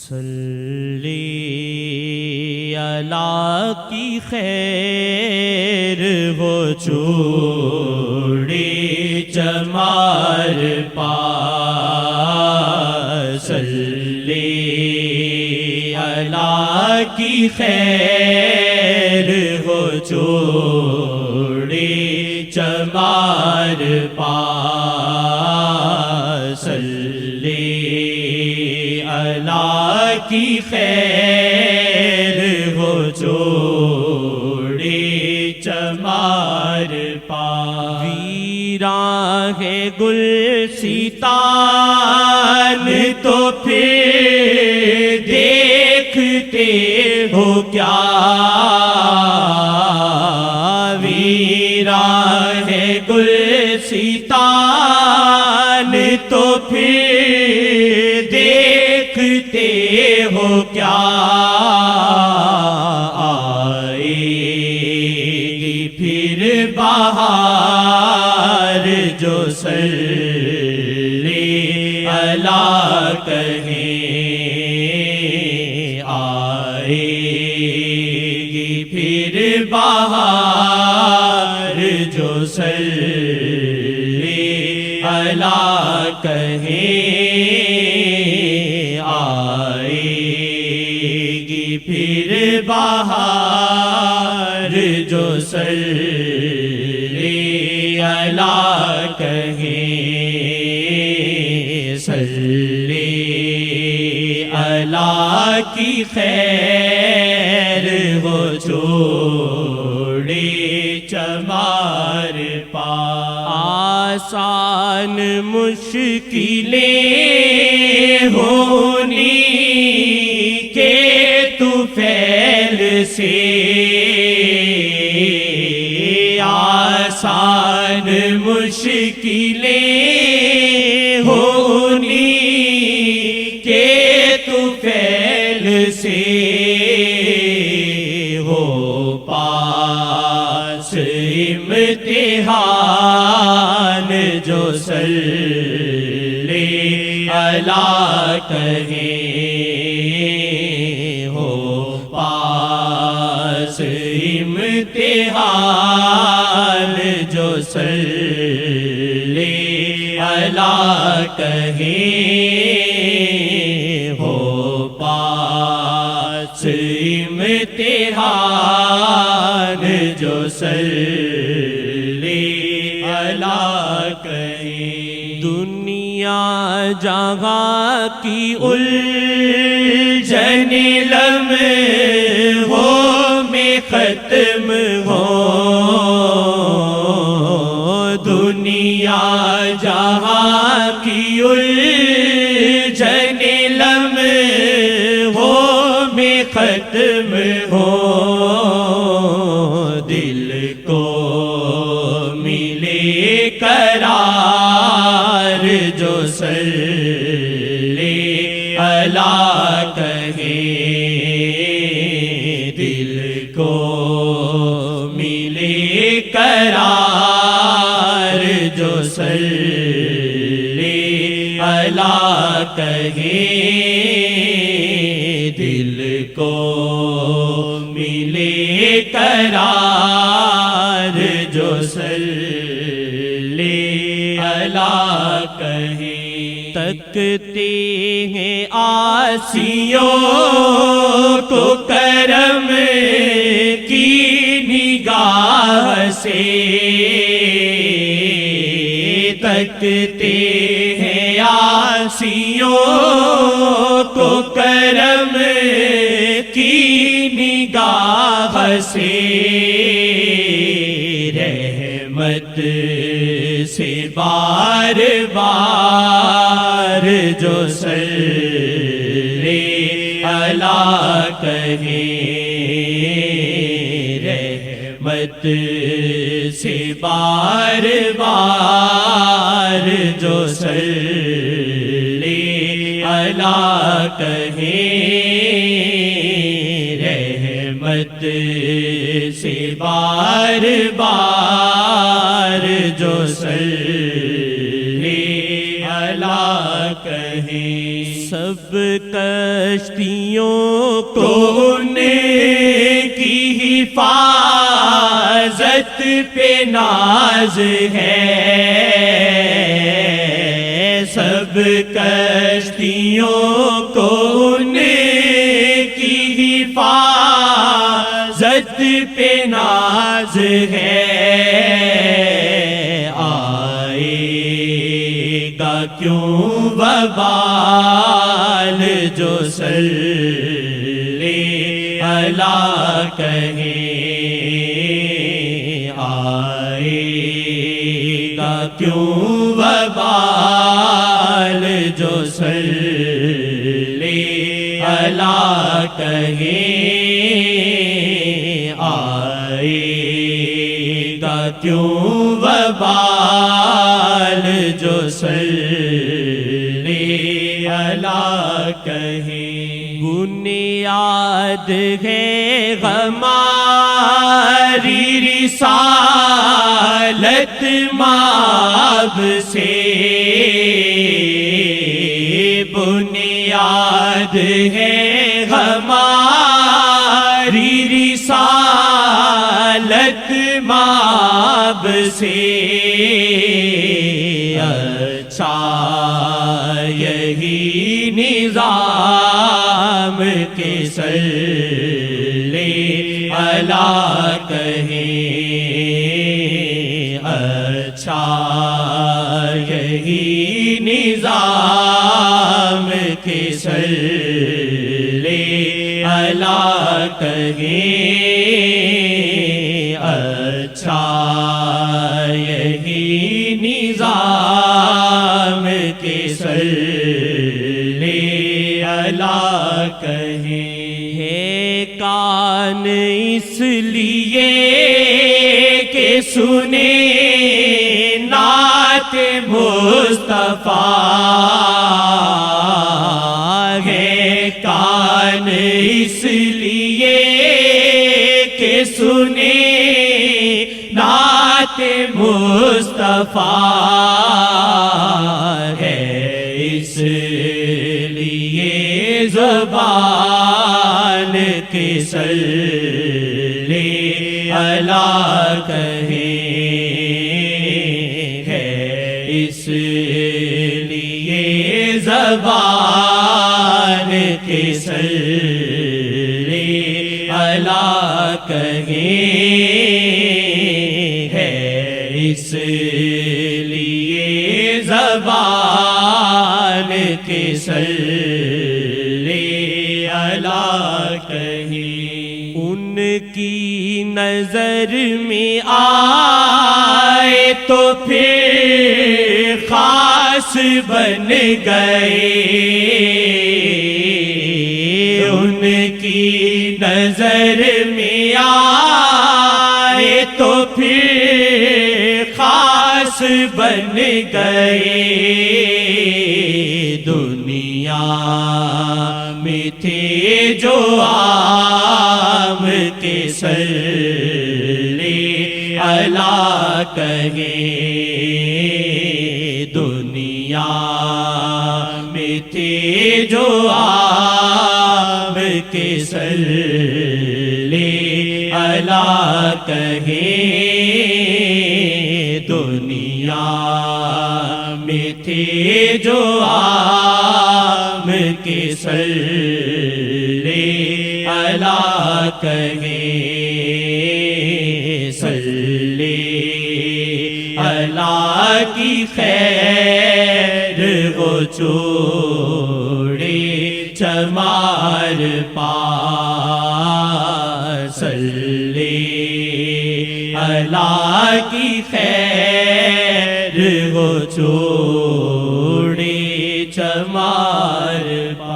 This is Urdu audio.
صلی اللہ کی خیر ہو چوڑی چمار پا صلی اللہ کی خیر ہو چوڑی چمار پا صلی اللہ کی خیر ہو چوڑی چمار پا ویراں ہے گلستان تو پھر دیکھتے ہو کیا ویراں ہے گلستان تو پھر دیکھتے ہو کیا آئے گی پھر بہار جو صلی اللہ کہیں آئے گی پھر بہار جو صلی اللہ کہیں پھر بہار جو صلی اللہ کہیں صلی اللہ کی خیر ہو چوڑی چمار پا آسان مشکلیں ہونی کہ فیل سے آسان مشکلیں ہونی کہ تو فیل سے ہو پاس امتحان جو صلی اللہ کہیں امتحان جو صلی اللہ کہیں ہو پاس امتحان جو صلی اللہ کہیں دنیا جہاں کی الجھن لمحوں میں ختم ہو دنیا جہاں کی الجھن لمحوں میں ختم ہو دل کو ملے قرار جو صلی اللہ کہیں دل کو ملے قرار جو صلی اللہ کہیں دل کو ملے قرار جو صلی اللہ کہیں تکتے ہیں آسیوں کو کرم کی نگاہ سے تکتے ہیں آسیوں کو کرم کی نگاہ سے رحمت سے بار بار جو صلی اللہ کہیں رحمت سے بار بار جو صلی اللہ کہیں رحمت سے بار بار جو صلی اللہ کہیں سب سب کشتیوں کو ان کی حفاظت پہ ناز ہے، سب کشتیوں کو ان کی حفاظت پہ ناز ہے، آئے گا کیوں وبال جو صلی اللہ کہیں، آئے گا کیوں وبال جو صلی اللہ کہیں، آئے گا کیوں وبال جو صلی اللہ کہیں، بنیاد ہے ہماری رسالت ماب سے، بنیاد ہے ہماری رسالت ماب سے، اچھا یہی نظام کے صلی اللہ کہیں، اچھا یہی نظام کے صلی اللہ کہیں، اچھا یہی نظام کے صلی اللہ کہیں، ہے کان اس لیے کہ سنے نعت مصطفیٰ، ہے کان اس لیے کہ سنے نعت مصطفیٰ، ہے اس لیے زبان کے صلی اللہ کہیں، ہے اس لیے زبان کے صلی اللہ کہیں، ہے اس لیے زبان کے صلی اللہ کہیں، ان کی نظر میں آئے تو پھر خاص بن گئے، ان کی نظر میں آئے تو پھر خاص بن گئے، دنیا میں تھے جو عام کے صلی اللہ کہیں، دنیا میں تھے جو عام کے صلی اللہ کہیں، دنیا میں تھے جو عام کے صلی اللہ کہیں، صلی اللہ کی خیر وہ چوڑے چمار پا، صلی اللہ کی خیر وہ چوڑے چمار پا۔